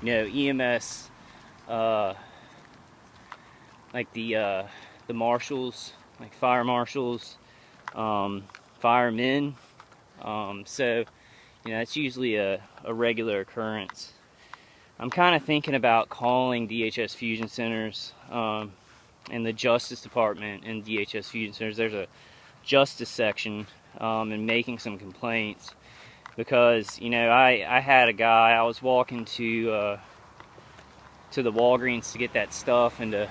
EMS, like the marshals, like fire marshals, firemen. So that's usually a regular occurrence. I'm kind of thinking about calling DHS Fusion Centers and the Justice Department in DHS Fusion Centers. There's a justice section, and making some complaints, because I had a guy. I was walking to the Walgreens to get that stuff and to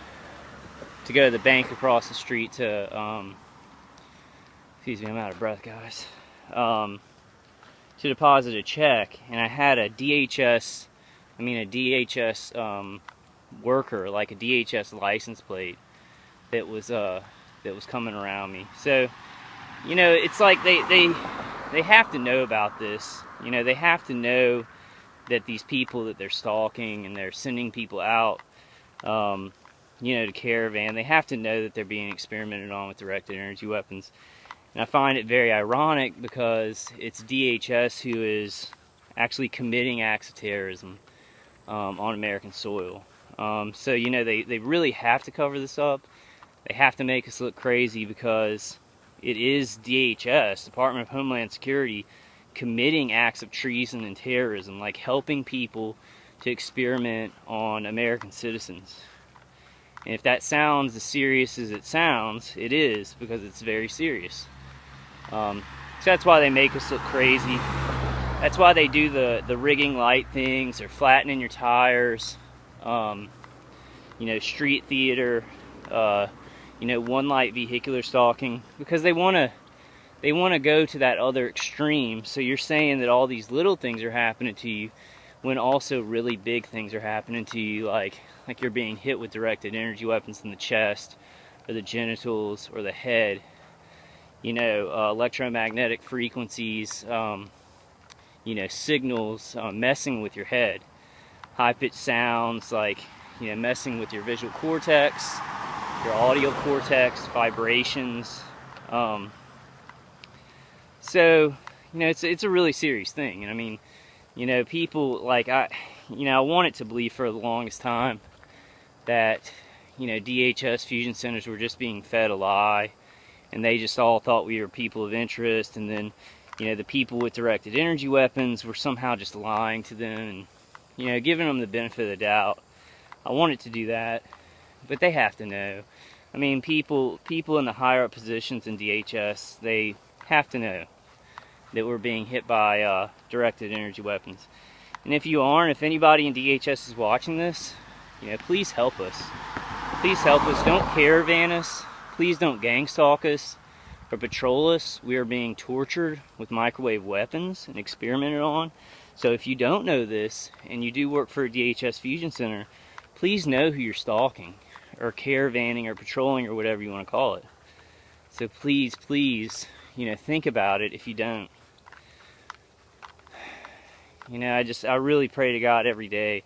go to the bank across the street to excuse me, I'm out of breath, guys. To deposit a check, and I had a DHS worker, like a DHS license plate, that was coming around me. So it's like they have to know about this. They have to know that these people that they're stalking and they're sending people out to caravan, they have to know that they're being experimented on with directed energy weapons. And I find it very ironic because it's DHS who is actually committing acts of terrorism on American soil. So they really have to cover this up. They have to make us look crazy, because it is DHS, Department of Homeland Security, committing acts of treason and terrorism, like helping people to experiment on American citizens. And if that sounds as serious as it sounds, it is, because it's very serious. So that's why they make us look crazy. That's why they do the rigging light things, or flattening your tires, street theater, one light vehicular stalking, because they want to go to that other extreme. So you're saying that all these little things are happening to you, when also really big things are happening to you, like you're being hit with directed energy weapons in the chest, or the genitals, or the head. Electromagnetic frequencies, signals messing with your head, high-pitched sounds, like messing with your visual cortex, your audio cortex, vibrations. So it's a really serious thing. And I mean, people, like, I wanted to believe for the longest time that DHS Fusion Centers were just being fed a lie, and they just all thought we were people of interest, and then the people with directed energy weapons were somehow just lying to them, and giving them the benefit of the doubt. I wanted to do that, but they have to know. I mean, people in the higher up positions in DHS, they have to know that we're being hit by directed energy weapons. And if you aren't, if anybody in DHS is watching this, please help us. Please help us. Don't caravan us. Please don't gang stalk us or patrol us. We are being tortured with microwave weapons and experimented on. So if you don't know this, and you do work for a DHS Fusion Center, please know who you're stalking, or caravanning, or patrolling, or whatever you want to call it. So please, think about it if you don't. I really pray to God every day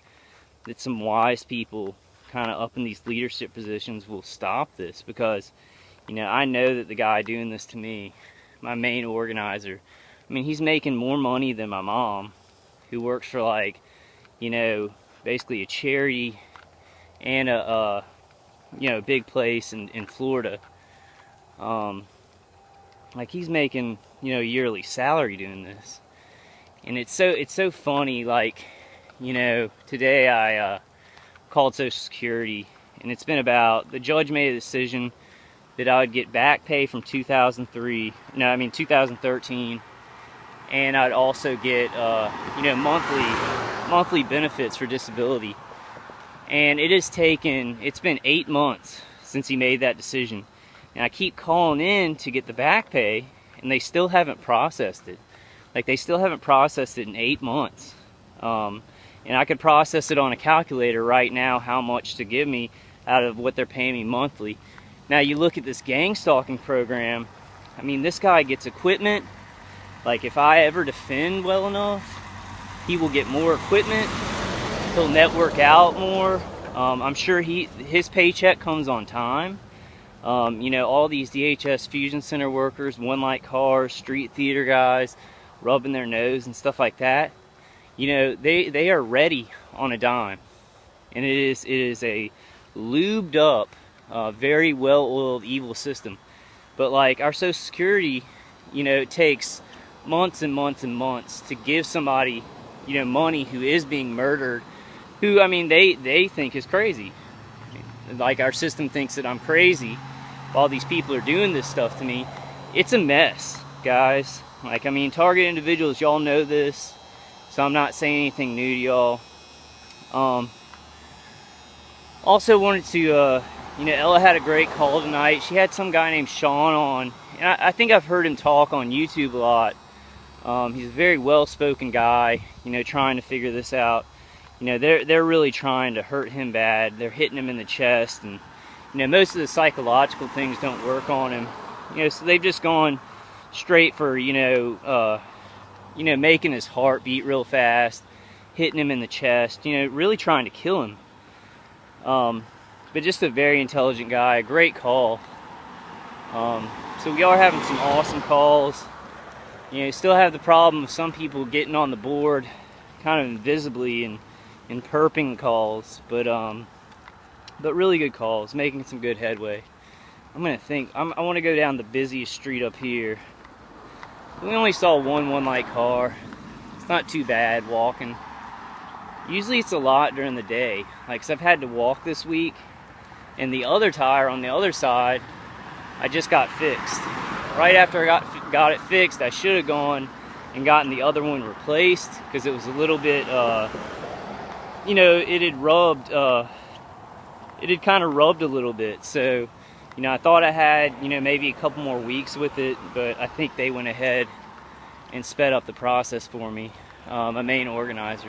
that some wise people kind of up in these leadership positions will stop this, because I know that the guy doing this to me, my main organizer, I mean, he's making more money than my mom, who works for, like, basically a charity and a big place in Florida. Like, he's making a yearly salary doing this. And it's so funny. Like, today I called Social Security, and it's been about, the judge made a decision that I would get back pay from 2013, and I'd also get monthly benefits for disability. And it's been 8 months since he made that decision, and I keep calling in to get the back pay, and they still haven't processed it. Like, they still haven't processed it in 8 months. And I could process it on a calculator right now, how much to give me out of what they're paying me monthly. Now you look at this gang stalking program. I mean, this guy gets equipment. Like, if I ever defend well enough, he will get more equipment. He'll network out more. I'm sure his paycheck comes on time. All these DHS Fusion Center workers, one light cars, street theater guys, rubbing their nose and stuff like that. you know, they are ready on a dime, and it is a lubed up, very well-oiled evil system. But like our Social Security, you know, it takes months and months and months to give somebody, you know, money who is being murdered, who, I mean, they think is crazy. Like our system thinks that I'm crazy while these people are doing this stuff to me. It's a mess, guys. Like, I mean, target individuals, y'all know this, so I'm not saying anything new to y'all. Also wanted to, you know, Ella had a great call tonight. She had some guy named Sean on, and I think I've heard him talk on YouTube a lot. He's a very well-spoken guy, you know, trying to figure this out. You know, they're really trying to hurt him bad. They're hitting him in the chest, and you know, most of the psychological things don't work on him. You know, so they've just gone straight for, you know, making his heart beat real fast, hitting him in the chest. You know, really trying to kill him. But just a very intelligent guy, a great call. So we are having some awesome calls. You know, still have the problem of some people getting on the board kind of invisibly and perping calls, but really good calls, making some good headway. I want to go down the busiest street up here. We only saw one light car. It's not too bad walking. Usually it's a lot during the day. Like, 'cause I've had to walk this week, and the other tire on the other side, I just got fixed. Right after I got it fixed, I should have gone and gotten the other one replaced, because it was a little bit, you know, it had kind of rubbed a little bit. So, you know, I thought I had, you know, maybe a couple more weeks with it, but I think they went ahead and sped up the process for me, a main organizer.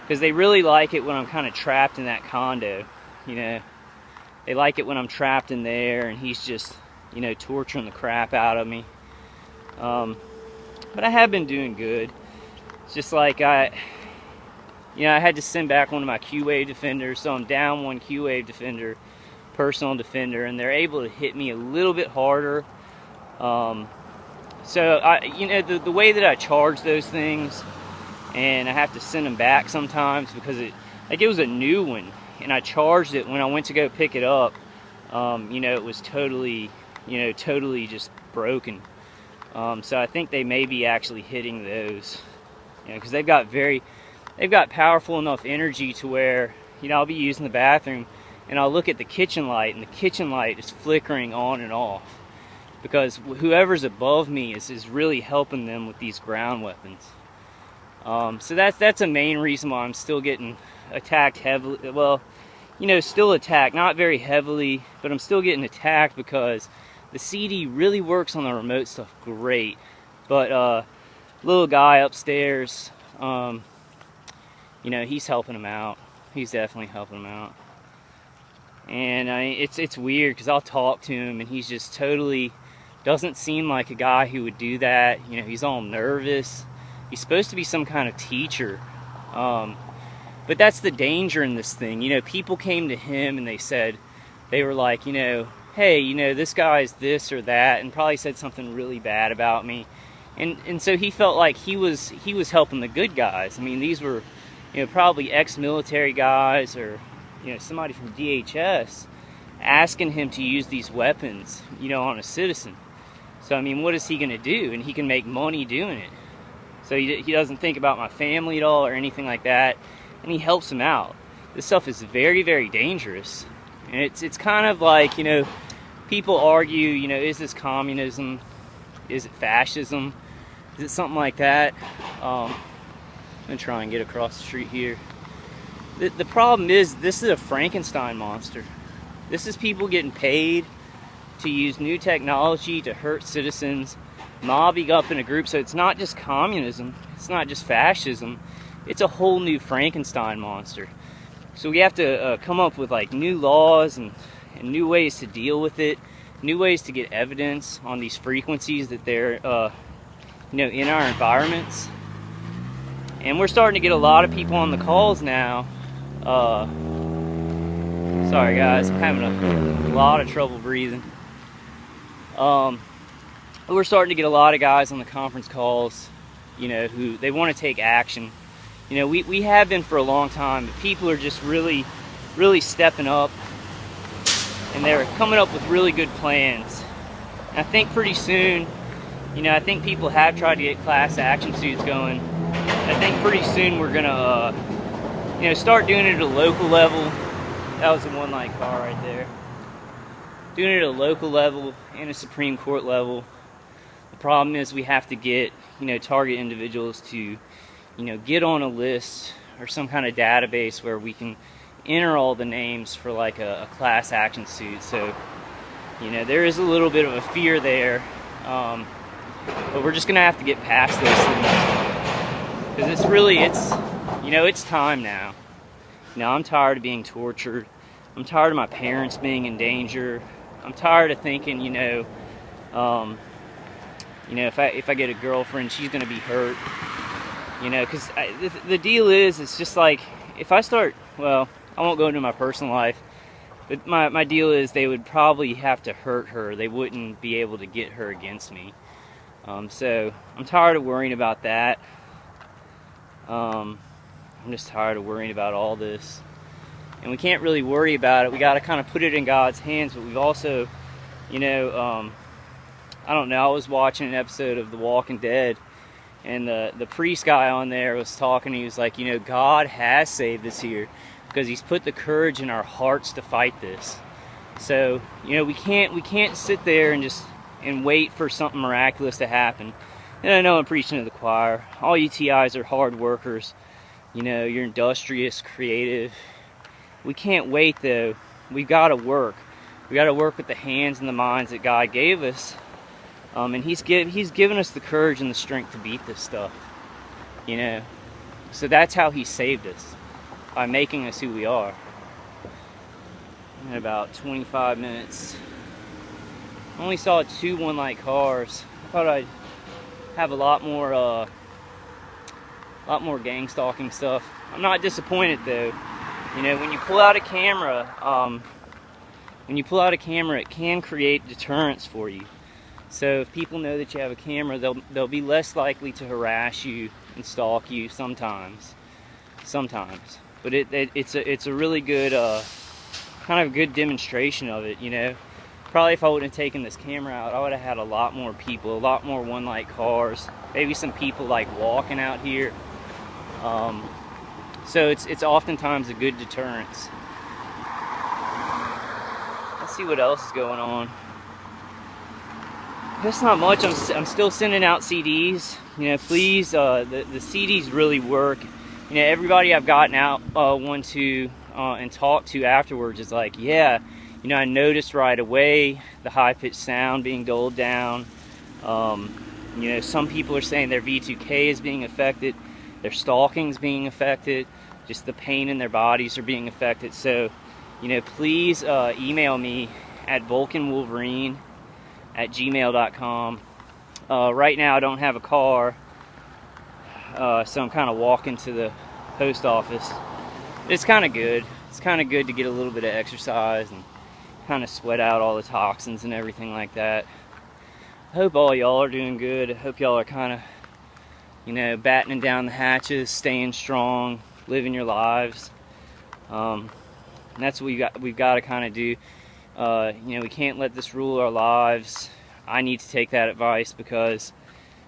Because they really like it when I'm kind of trapped in that condo, you know. They like it when I'm trapped in there and he's just, you know, torturing the crap out of me. But I have been doing good. It's just like I had to send back one of my Q-Wave defenders, so I'm down one Q-Wave defender, personal defender, and they're able to hit me a little bit harder. So you know, the way that I charge those things, and I have to send them back sometimes because it was a new one, and I charged it when I went to go pick it up. You know, it was totally just broken. So I think they may be actually hitting those, you know, because they've got powerful enough energy to where, you know, I'll be using the bathroom and I'll look at the kitchen light, and the kitchen light is flickering on and off because whoever's above me is really helping them with these ground weapons. So that's a main reason why I'm still getting attacked heavily. Well, you know, still attacked, not very heavily, but I'm still getting attacked because the CD really works on the remote stuff great. But little guy upstairs, you know, he's helping him out. He's definitely helping him out. And it's weird because I'll talk to him and he's just totally doesn't seem like a guy who would do that. You know, he's all nervous. He's supposed to be some kind of teacher. But that's the danger in this thing. You know, people came to him and they were like, you know, hey, you know, this guy's this or that, and probably said something really bad about me. And so he felt like he was helping the good guys. I mean, these were, you know, probably ex-military guys or, you know, somebody from DHS asking him to use these weapons, you know, on a citizen. So, I mean, what is he going to do? And he can make money doing it. So he doesn't think about my family at all or anything like that, and he helps them out. This stuff is very, very dangerous. And it's kind of like, you know, people argue, you know, is this communism? Is it fascism? Is it something like that? I'm going to try and get across the street here. The problem is, this is a Frankenstein monster. This is people getting paid to use new technology to hurt citizens, mobbing up in a group. So it's not just communism, it's not just fascism, it's a whole new Frankenstein monster. So we have to come up with like new laws and new ways to deal with it, new ways to get evidence on these frequencies that they're you know, in our environments. And we're starting to get a lot of people on the calls now. Sorry guys, I'm having a lot of trouble breathing. We're starting to get a lot of guys on the conference calls, you know, who they want to take action. You You know, we have been for a long time, but people are just really stepping up, and they're coming up with really good plans. And I think pretty soon, you know, I think people have tried to get class action suits going. I think pretty soon we're gonna, you know, start doing it at a local level. That was a one-light car right there. Doing it at a local level and a Supreme Court level. The problem is we have to get, you know, target individuals to, you know, get on a list or some kind of database where we can enter all the names for like a class action suit. So, you know, there is a little bit of a fear there, but we're just gonna have to get past this, because it's you know, it's time now. You know, I'm tired of being tortured. I'm tired of my parents being in danger. I'm tired of thinking, you know, if I get a girlfriend, she's gonna be hurt. You know, because the deal is, it's just like, if I start, well, I won't go into my personal life, but my deal is they would probably have to hurt her. They wouldn't be able to get her against me. So I'm tired of worrying about that. I'm just tired of worrying about all this. And we can't really worry about it. We got to kind of put it in God's hands, but we've also, you know, I don't know, I was watching an episode of The Walking Dead, and the priest guy on there was talking. He was like, you know, God has saved us here because he's put the courage in our hearts to fight this. So, you know, we can't sit there and just wait for something miraculous to happen. And I know I'm preaching to the choir. All UTIs are hard workers. You know, you're industrious, creative. We can't wait though. We've got to work. We got to work with the hands and the minds that God gave us. And He's given us the courage and the strength to beat this stuff. You know, so that's how He saved us, by making us who we are. In about 25 minutes. I only saw 2 one-light cars. I thought I'd have a lot more gang-stalking stuff. I'm not disappointed though. You know, when you pull out a camera, it can create deterrence for you. So if people know that you have a camera, they'll be less likely to harass you and stalk you sometimes. But it's a really good kind of good demonstration of it. You know, probably if I wouldn't have taken this camera out, I would have had a lot more people, a lot more one-light cars, maybe some people like walking out here. So it's oftentimes a good deterrence. Let's see what else is going on. That's not much. I'm still sending out CDs. You know, please, the CDs really work. You know, everybody I've gotten out one to and talked to afterwards is like, yeah, you know, I noticed right away the high-pitched sound being dulled down. You know, some people are saying their V2K is being affected, their stalking is being affected, just the pain in their bodies are being affected. So, you know, please email me at vulcanwolverine@gmail.com. Right now I don't have a car, so I'm kind of walking to the post office. It's kind of good. It's kind of good to get a little bit of exercise and kind of sweat out all the toxins and everything like that. I hope all y'all are doing good. I hope y'all are kind of, you know, battening down the hatches, staying strong, living your lives. And that's what we've got to kind of do. You know, we can't let this rule our lives. I need to take that advice because,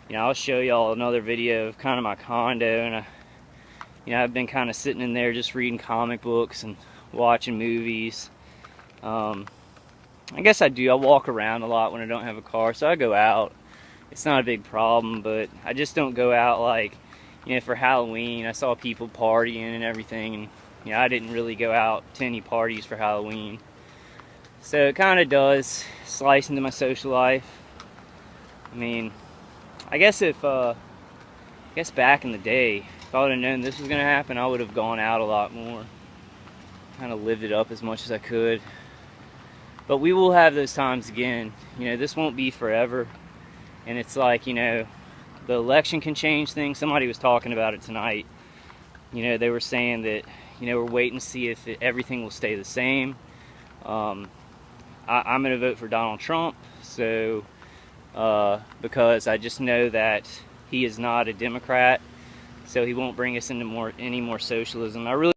you know, I'll show y'all another video of kind of my condo, and you know, I've been kind of sitting in there just reading comic books and watching movies. I guess I do. I walk around a lot when I don't have a car, so I go out. It's not a big problem, but I just don't go out like, you know, for Halloween. I saw people partying and everything, and you know, I didn't really go out to any parties for Halloween. So it kind of does slice into my social life. I mean, I guess back in the day, if I would have known this was going to happen, I would have gone out a lot more. Kind of lived it up as much as I could. But we will have those times again. You know, this won't be forever. And it's like, you know, the election can change things. Somebody was talking about it tonight. You know, they were saying that, you know, we're waiting to see if everything will stay the same. I'm going to vote for Donald Trump, so because I just know that he is not a Democrat. so he won't bring us into any more socialism. I really